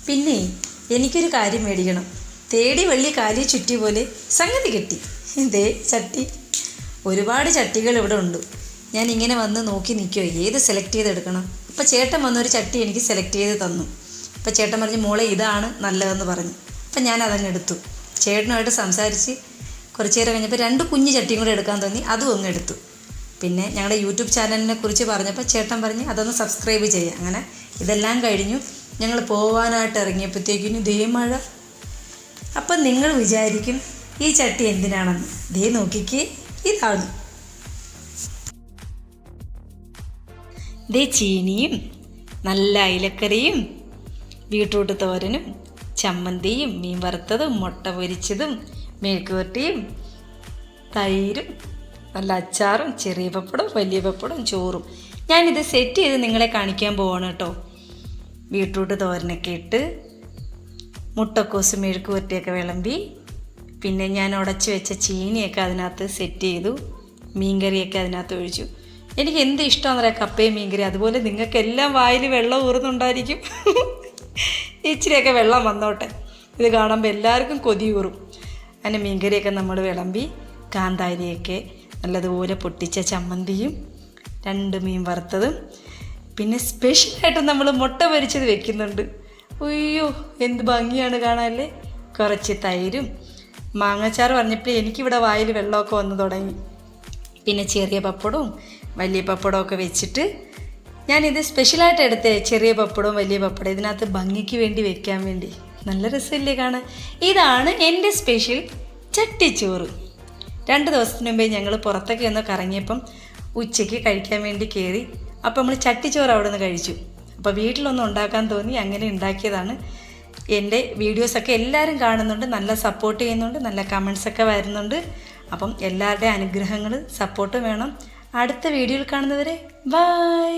പിന്നെ എനിക്കൊരു കാര്യം മേടിക്കണം. തേടി വെള്ളി കാലി ചുറ്റി പോലെ സംഗതി കിട്ടി. ഇതേ ചട്ടി. ഒരുപാട് ചട്ടികൾ ഇവിടെ ഉണ്ട്. ഞാൻ ഇങ്ങനെ വന്ന് നോക്കി നിൽക്കുമോ ഏത് സെലക്ട് ചെയ്തെടുക്കണം. അപ്പോൾ ചേട്ടൻ വന്നൊരു ചട്ടി എനിക്ക് സെലക്ട് ചെയ്ത് തന്നു. അപ്പോൾ ചേട്ടൻ പറഞ്ഞു മോളെ ഇതാണ് നല്ലതെന്ന് പറഞ്ഞു. അപ്പം ഞാൻ അതങ്ങ് എടുത്തു. ചേട്ടനുമായിട്ട് സംസാരിച്ച് കുറച്ച് നേരം കഴിഞ്ഞപ്പോൾ 2 കുഞ്ഞു ചട്ടിയും കൂടെ എടുക്കാൻ തോന്നി. അതും അങ്ങ് എടുത്തു. പിന്നെ ഞങ്ങളുടെ യൂട്യൂബ് ചാനലിനെ കുറിച്ച് പറഞ്ഞപ്പോൾ ചേട്ടൻ പറഞ്ഞ് അതൊന്ന് സബ്സ്ക്രൈബ് ചെയ്യുക. അങ്ങനെ ഇതെല്ലാം കഴിഞ്ഞു ഞങ്ങൾ പോകാനായിട്ട് ഇറങ്ങിയപ്പോഴത്തേക്കിനും ദേ മഴ. അപ്പം നിങ്ങൾ വിചാരിക്കും ഈ ചട്ടി എന്തിനാണെന്ന്. ദേ നോക്കിക്കേ, ഇതാണ്. ദേ ചീനിയും നല്ല അയിലക്കറിയും ബീട്രൂട്ട് തോരനും ചമ്മന്തിയും മീൻ വറുത്തതും മുട്ട പൊരിച്ചതും മെഴുക്കുവരട്ടിയും തൈരും നല്ല അച്ചാറും ചെറിയ പപ്പടവും വലിയ പപ്പടവും ചോറും. ഞാനിത് സെറ്റ് ചെയ്ത് നിങ്ങളെ കാണിക്കാൻ പോവാണ് കേട്ടോ. ബീട്രൂട്ട് തോരനൊക്കെ ഇട്ട് മുട്ടക്കോസ് മെഴുക്കുവരട്ടിയൊക്കെ വിളമ്പി, പിന്നെ ഞാൻ ഉടച്ച് വെച്ച ചീനിയൊക്കെ അതിനകത്ത് സെറ്റ് ചെയ്തു. മീൻകറിയൊക്കെ അതിനകത്ത് ഒഴിച്ചു. എനിക്ക് എന്ത് ഇഷ്ടമാണെന്ന് പറയാം കപ്പയും മീൻകറി. അതുപോലെ നിങ്ങൾക്കെല്ലാം വായിൽ വെള്ളം ഊറുന്നുണ്ടായിരിക്കും. ഇച്ചിരിയൊക്കെ വെള്ളം വന്നോട്ടെ, ഇത് കാണുമ്പോൾ എല്ലാവർക്കും കൊതി ഊറും. അങ്ങനെ മീൻകറിയൊക്കെ നമ്മൾ വിളമ്പി, കാന്താരിയൊക്കെ നല്ലതുപോലെ പൊട്ടിച്ച ചമ്മന്തിയും 2 മീൻ വറുത്തതും, പിന്നെ സ്പെഷ്യലായിട്ട് നമ്മൾ മുട്ട പൊരിച്ചത് വെക്കുന്നുണ്ട്. അയ്യോ എന്ത് ഭംഗിയാണ് കാണാനല്ലേ. കുറച്ച് തൈരും മാങ്ങാച്ചാറ് പറഞ്ഞപ്പോൾ എനിക്കിവിടെ വായിൽ വെള്ളമൊക്കെ വന്ന് തുടങ്ങി. പിന്നെ ചെറിയ പപ്പടവും വലിയ പപ്പടവും ഒക്കെ വെച്ചിട്ട് ഞാനിത് സ്പെഷ്യലായിട്ട് എടുത്തേ. ചെറിയ പപ്പടവും വലിയ പപ്പടം ഇതിനകത്ത് ഭംഗിക്ക് വേണ്ടി വെക്കാൻ വേണ്ടി. നല്ല രസമില്ലേ കാണാൻ. ഇതാണ് എൻ്റെ സ്പെഷ്യൽ ചട്ടിച്ചോറ്. 2 ദിവസത്തിന് മുമ്പേ ഞങ്ങൾ പുറത്തൊക്കെ ഒന്ന് കറങ്ങിയപ്പം ഉച്ചയ്ക്ക് കഴിക്കാൻ വേണ്ടി കയറി. അപ്പോൾ നമ്മൾ ചട്ടിച്ചോറ് അവിടെ നിന്ന് കഴിച്ചു. അപ്പോൾ വീട്ടിലൊന്നും ഉണ്ടാക്കാൻ തോന്നി, അങ്ങനെ ഉണ്ടാക്കിയതാണ്. എൻ്റെ വീഡിയോസൊക്കെ എല്ലാവരും കാണുന്നുണ്ട്, നല്ല സപ്പോർട്ട് ചെയ്യുന്നുണ്ട്, നല്ല കമൻസൊക്കെ വരുന്നുണ്ട്. അപ്പം എല്ലാവരുടെയും അനുഗ്രഹങ്ങൾ സപ്പോർട്ട് വേണം. അടുത്ത വീഡിയോയിൽ കാണുന്നവരെ ബൈ.